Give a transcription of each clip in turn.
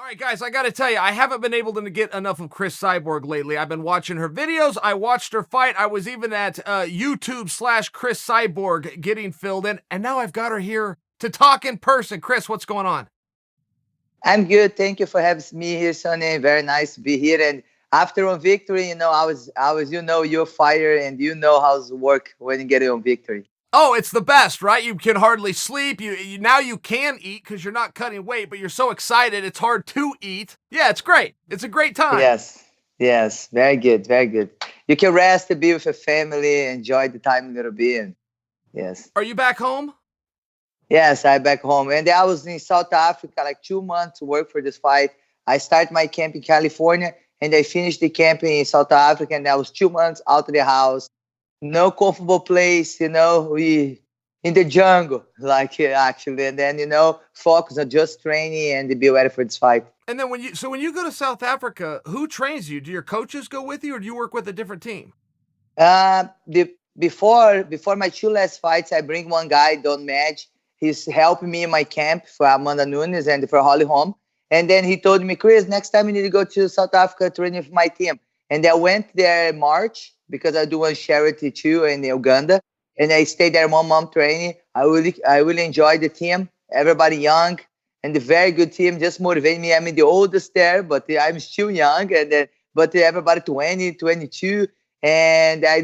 All right, guys, I got to tell you, I haven't been able to get enough of Cris Cyborg lately. I've been watching her videos. I watched her fight. I was even at YouTube/Cris Cyborg getting filled in. And now I've got her here to talk in person. Cris, what's going on? I'm good. Thank you for having me here, Sonny. Very nice to be here. And after one victory, you're a fighter and you know how's work when you get on victory. Oh, it's the best, right? You can hardly sleep. Now you can eat because you're not cutting weight, but you're so excited it's hard to eat. Yeah, it's great. It's a great time. Yes. Very good. Very good. You can rest, be with your family, enjoy the time a little bit. And yes. Are you back home? Yes, I'm back home. And I was in South Africa like 2 months to work for this fight. I started my camp in California and I finished the camp in South Africa. And I was 2 months out of the house. No comfortable place, we in the jungle, actually. And then, focus on just training and be ready for this fight. And then when you go to South Africa, who trains you? Do your coaches go with you or do you work with a different team? Before my two last fights, I bring one guy, Don Madge. He's helping me in my camp for Amanda Nunes and for Holly Holm. And then he told me, Cris, next time you need to go to South Africa training with my team. And I went there in March because I do one charity too in Uganda. And I stayed there 1 month training. I really enjoyed the team. Everybody young and a very good team. Just motivated me. I'm the oldest there, but I'm still young. But everybody 20, 22. And I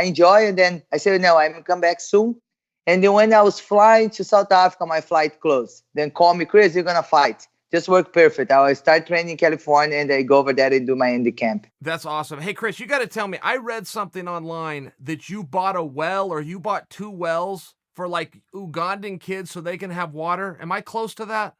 enjoy. And then I said, no, I'm gonna come back soon. And then when I was flying to South Africa, my flight closed. Then call me, Cris, you're gonna fight. Just work perfect. I will start training in California and I go over there and do my indie camp. That's awesome. Hey, Cris, you got to tell me, I read something online that you bought a well or you bought 2 wells for like Ugandan kids so they can have water. Am I close to that?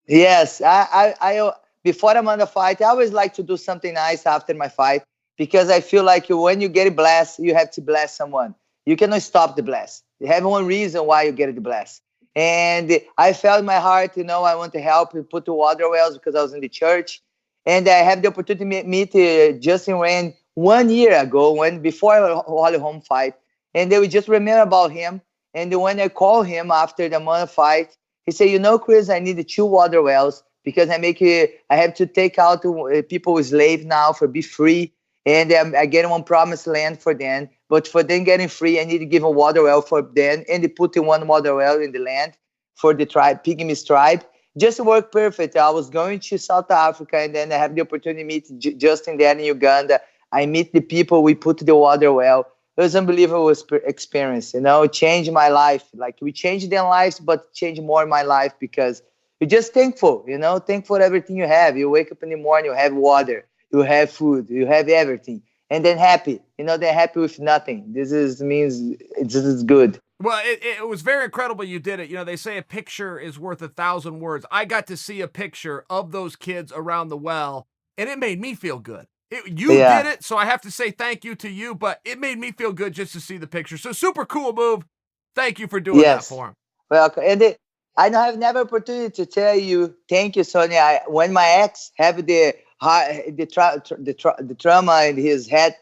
Yes. I before I'm on the fight, I always like to do something nice after my fight because I feel like when you get blessed, you have to bless someone. You cannot stop the bless. You have one reason why you get the bless. And I felt in my heart, I want to help and put the water wells because I was in the church. And I have the opportunity to meet Justin Rain 1 year ago, before Holly Holm fight. And they would just remember about him. And when I called him after the month fight, he said, Cris, I need 2 water wells because I have to take out people who slave now for be free. And I get one promised land for them. But for them getting free, I need to give a water well for them. And they put in 1 water well in the land for the tribe, Pygmies tribe. Just worked perfect. I was going to South Africa and then I have the opportunity to meet Justin there in Uganda. I meet the people, we put the water well. It was an unbelievable experience, It changed my life. Like we changed their lives, but changed more my life because you're just thankful, thankful for everything you have. You wake up in the morning, you have water, you have food, you have everything. And then happy, they're happy with nothing. This is good. Well, it was very incredible you did it. They say a picture is worth 1,000 words. I got to see a picture of those kids around the well, and it made me feel good. You did it, so I have to say thank you to you, but it made me feel good just to see the picture. So super cool move. Thank you for doing that for him. Welcome. And I have never opportunity to tell you, thank you, Sonia. When my ex have the trauma in his head,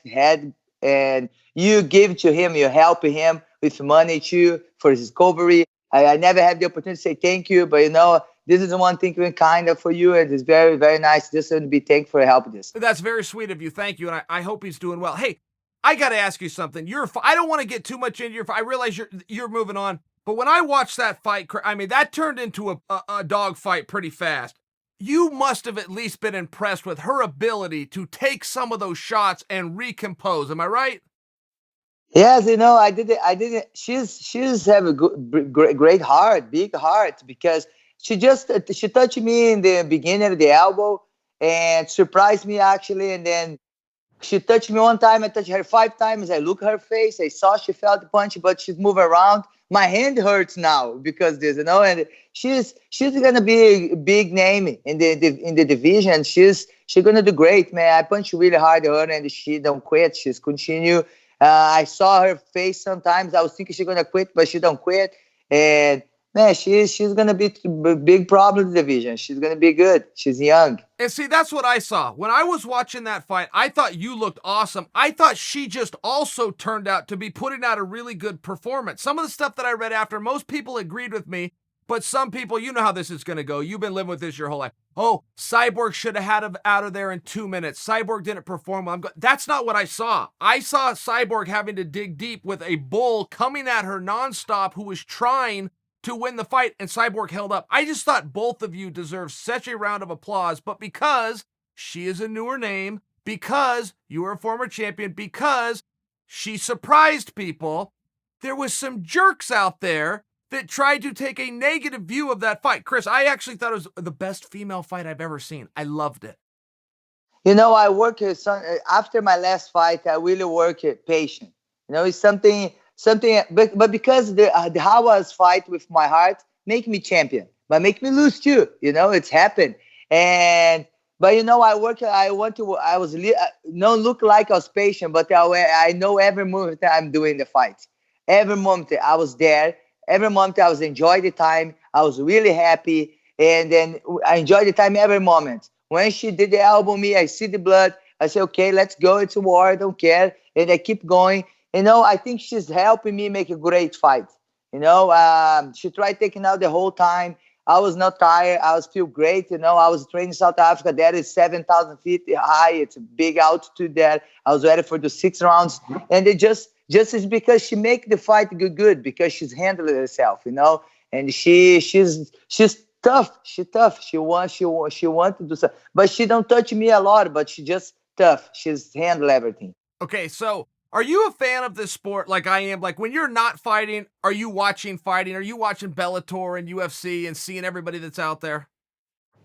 and you give to him, you help him with money too for his recovery. I never had the opportunity to say thank you, but this is the one thing we're kind of for you, and it's very, very nice just to be thankful for helping this. That's very sweet of you. Thank you, and I hope he's doing well. Hey, I got to ask you something. I don't want to get too much into your fight. I realize you're moving on, but when I watched that fight, I mean, that turned into a dog fight pretty fast. You must have at least been impressed with her ability to take some of those shots and recompose. Am I right? Yes, I did it. She's have a great heart, big heart, because she touched me in the beginning of the elbow and surprised me actually. And then she touched me 1 time. I touched her 5 times. I look her face. I saw she felt the punch, but she's moving around. My hand hurts now because this, and she's gonna be a big name in the division. She's gonna do great, man. I punch really hard at her and she don't quit. She's continue. I saw her face sometimes. I was thinking she's gonna quit, but she don't quit. And man, she's gonna be a big problem in the division. She's gonna be good. She's young. And see, that's what I saw. When I was watching that fight, I thought you looked awesome. I thought she just also turned out to be putting out a really good performance. Some of the stuff that I read after, most people agreed with me But some people, you know how this is going to go. You've been living with this your whole life. Oh, Cyborg should have had him out of there in 2 minutes. Cyborg didn't perform well. That's not what I saw. I saw Cyborg having to dig deep with a bull coming at her nonstop who was trying to win the fight, and Cyborg held up. I just thought both of you deserve such a round of applause, but because she is a newer name, because you were a former champion, because she surprised people, there was some jerks out there that tried to take a negative view of that fight. Chris, I actually thought it was the best female fight I've ever seen. I loved it. You know, I work after my last fight. I really work patient. You know, it's something. But because the how I was fight with my heart make me champion, but make me lose too. You know, it's happened. But you know, I don't look like I was patient, but I know every moment that I'm doing the fight. Every moment I was there. Every moment I was enjoying the time. I was really happy. And then I enjoyed the time every moment. When she did the elbow me, I see the blood. I say, okay, let's go. It's a war. I don't care. And I keep going. You know, I think she's helping me make a great fight. You know, she tried taking out the whole time. I was not tired. I was feel great. You know, I was training in South Africa. That is 7,000 feet high. It's a big altitude there. I was ready for the 6 rounds. And it just is because she make the fight good because she's handling herself, you know. And she's tough. She's tough. She want to do something. But she don't touch me a lot, but she just tough. She's handle everything. Okay, so are you a fan of this sport like I am? Like when you're not fighting, are you watching fighting? Are you watching Bellator and UFC and seeing everybody that's out there?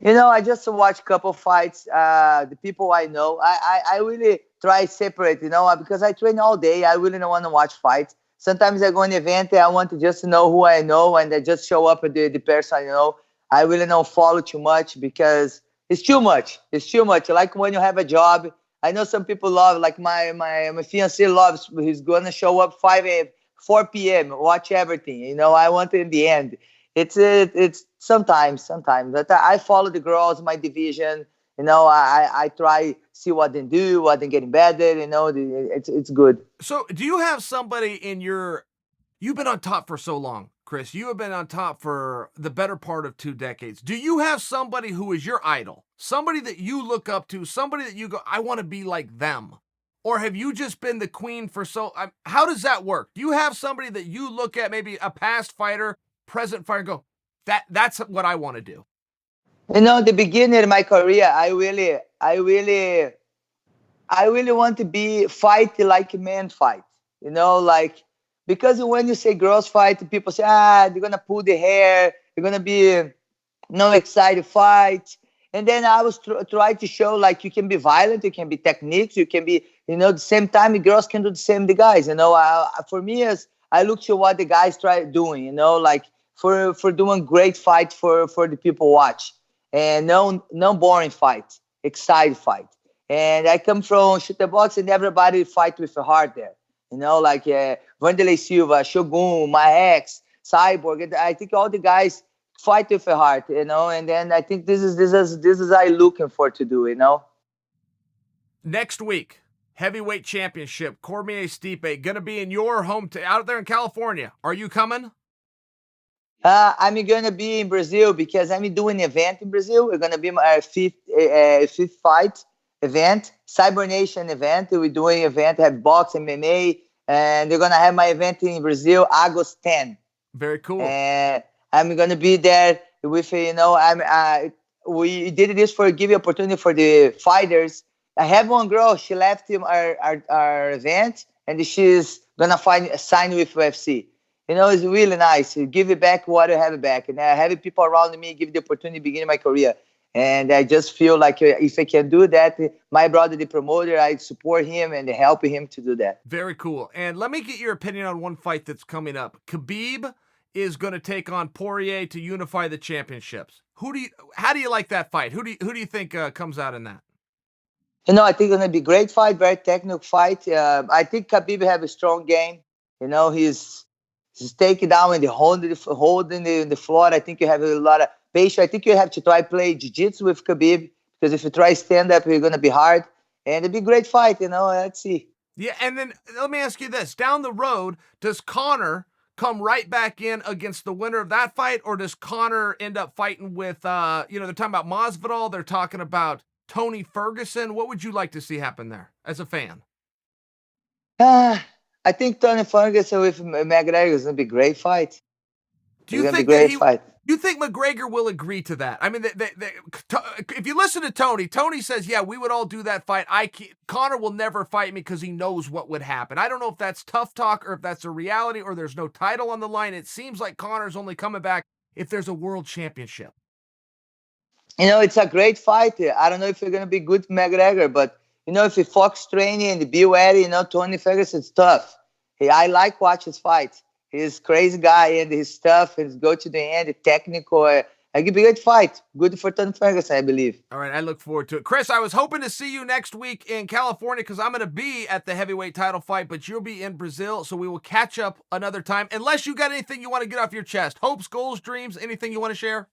You know, I just watch a couple fights. The people I know, I really try separate, you know, because I train all day. I really don't want to watch fights. Sometimes I go in an event and I want to just know who I know and I just show up with the person, you know. I really don't follow too much because it's too much. It's too much. Like when you have a job, I know some people love, like my fiancé loves, he's going to show up 4 p.m., watch everything. You know, I want it in the end. It's sometimes, but I follow the girls, my division. You know, I try see what they do, what they're getting better. You know, it's good. So, do you have somebody in you've been on top for so long, Chris. You have been on top for the better part of 2 decades. Do you have somebody who is your idol, somebody that you look up to, somebody that you go, I want to be like them? Or have you just been the queen for how does that work? Do you have somebody that you look at, maybe a past fighter, present fighter, and go, that's what I want to do? You know, the beginning of my career, I really want to be fight like a man fight. You know, like, because when you say girls fight, people say, they're gonna pull the hair, they're gonna be no excited fight. And then I was trying to show, like, you can be violent, you can be techniques, you can be, you know, the same time the girls can do the same the guys. You know, for me, as I look to what the guys try doing, you know, like for doing great fight for the people watch. And no boring fight, excited fight. And I come from shoot the box and everybody fight with a heart there. You know, like Wanderlei Silva, Shogun, my ex, Cyborg. And I think all the guys fight with a heart, you know. And then I think this is I looking for to do, you know. Next week, heavyweight championship, Cormier Stipe, gonna be in your out there in California. Are you coming? I'm gonna be in Brazil because I'm doing an event in Brazil. We're gonna be my fifth fight event, Cyber Nation event. We're doing an event, have box, MMA, and they're gonna have my event in Brazil, August 10. Very cool. And I'm gonna be there with, you know, we did this for give opportunity for the fighters. I have one girl, she left our event, and she's gonna sign with UFC. You know, it's really nice. You give it back what you have it back. And having people around me give the opportunity to begin my career. And I just feel like if I can do that, my brother, the promoter, I support him and help him to do that. Very cool. And let me get your opinion on one fight that's coming up. Khabib is going to take on Poirier to unify the championships. How do you like that fight? Who do you think comes out in that? You know, I think it's going to be a great fight, very technical fight. I think Khabib have a strong game. You know, he's taking down and holding the floor. I think you have a lot of patience. I think you have to try play jiu-jitsu with Khabib, because if you try stand up, you're going to be hard. And it'd be a great fight, you know. Let's see. Yeah, and then let me ask you this. Down the road, does Conor come right back in against the winner of that fight, or does Conor end up fighting with, they're talking about Masvidal, they're talking about Tony Ferguson? What would you like to see happen there as a fan? I think Tony Ferguson with McGregor is going to be a great fight. Do you think you think McGregor will agree to that? I mean, if you listen to Tony says, yeah, we would all do that fight. Conor will never fight me because he knows what would happen. I don't know if that's tough talk or if that's a reality or there's no title on the line. It seems like Conor's only coming back if there's a world championship. It's a great fight. I don't know if you're going to be good McGregor, but, if you Fox training and be ready, Tony Ferguson's tough. I like watching his fights. He's a crazy guy and he's tough and go to the end, technical. It could be a good fight. Good for Tony Ferguson, I believe. All right, I look forward to it. Chris, I was hoping to see you next week in California because I'm going to be at the heavyweight title fight, but you'll be in Brazil, so we will catch up another time. Unless you got anything you want to get off your chest. Hopes, goals, dreams, anything you want to share?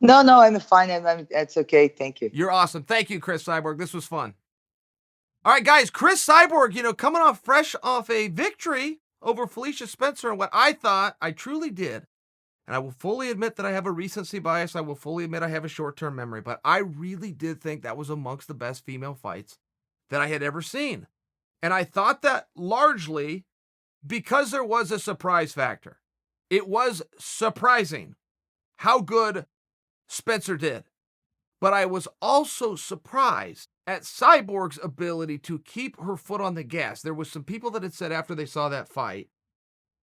No, I'm fine. It's okay. Thank you. You're awesome. Thank you, Cris Cyborg. This was fun. All right, guys, Cris Cyborg, coming off fresh off a victory over Felicia Spencer, and what I thought I truly did, and I will fully admit that I have a recency bias. I will fully admit I have a short-term memory, but I really did think that was amongst the best female fights that I had ever seen. And I thought that largely because there was a surprise factor. It was surprising how good Spencer did. But I was also surprised at Cyborg's ability to keep her foot on the gas. There was some people that had said after they saw that fight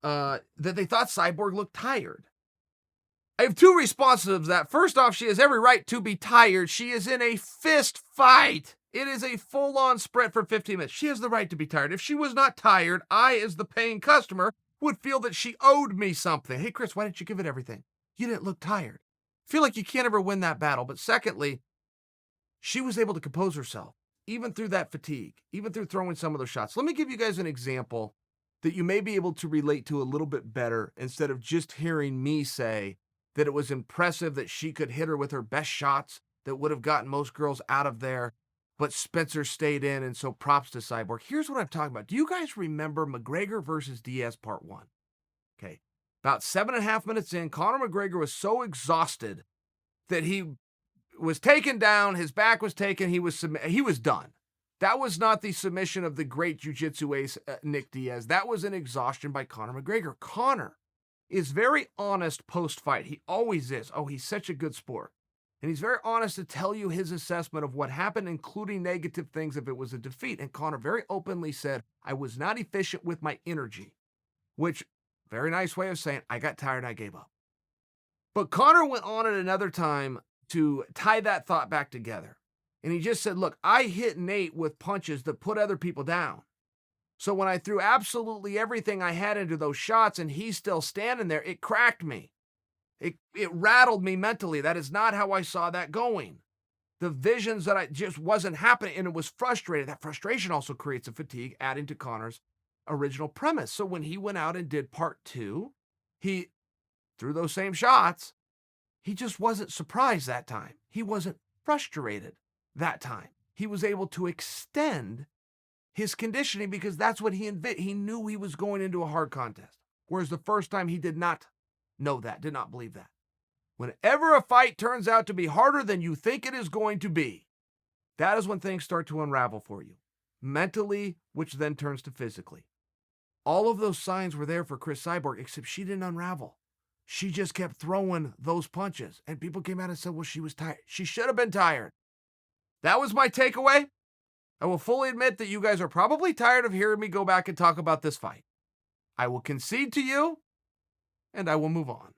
that they thought Cyborg looked tired. I have two responses to that. First off, she has every right to be tired. She is in a fist fight. It is a full-on sprint for 15 minutes. She has the right to be tired. If she was not tired, I, as the paying customer, would feel that she owed me something. Hey, Chris, why didn't you give it everything? You didn't look tired. I feel like you can't ever win that battle. But secondly, she was able to compose herself, even through that fatigue, even through throwing some of those shots. Let me give you guys an example that you may be able to relate to a little bit better instead of just hearing me say that it was impressive that she could hit her with her best shots that would have gotten most girls out of there, but Spencer stayed in, and so props to Cyborg. Here's what I'm talking about. Do you guys remember McGregor versus Diaz Part 1? Okay. About 7.5 minutes in, Conor McGregor was so exhausted that he was taken down, his back was taken, he was done. That was not the submission of the great jiu-jitsu ace, Nick Diaz. That was an exhaustion by Conor McGregor. Conor is very honest post-fight. He always is. Oh, he's such a good sport. And he's very honest to tell you his assessment of what happened, including negative things if it was a defeat. And Conor very openly said, I was not efficient with my energy, which, very nice way of saying, I got tired and I gave up. But Conor went on at another time to tie that thought back together. And he just said, look, I hit Nate with punches that put other people down. So when I threw absolutely everything I had into those shots and he's still standing there, it cracked me. It rattled me mentally. That is not how I saw that going. The visions that I just wasn't happening, and it was frustrated. That frustration also creates a fatigue, adding to Conor's original premise. So when he went out and did part 2, he threw those same shots. He just wasn't surprised that time. He wasn't frustrated that time. He was able to extend his conditioning because that's what he knew he was going into a hard contest. Whereas the first time he did not know that, did not believe that. Whenever a fight turns out to be harder than you think it is going to be, that is when things start to unravel for you. Mentally, which then turns to physically. All of those signs were there for Cris Cyborg, except she didn't unravel. She just kept throwing those punches. And people came out and said, well, she was tired. She should have been tired. That was my takeaway. I will fully admit that you guys are probably tired of hearing me go back and talk about this fight. I will concede to you, and I will move on.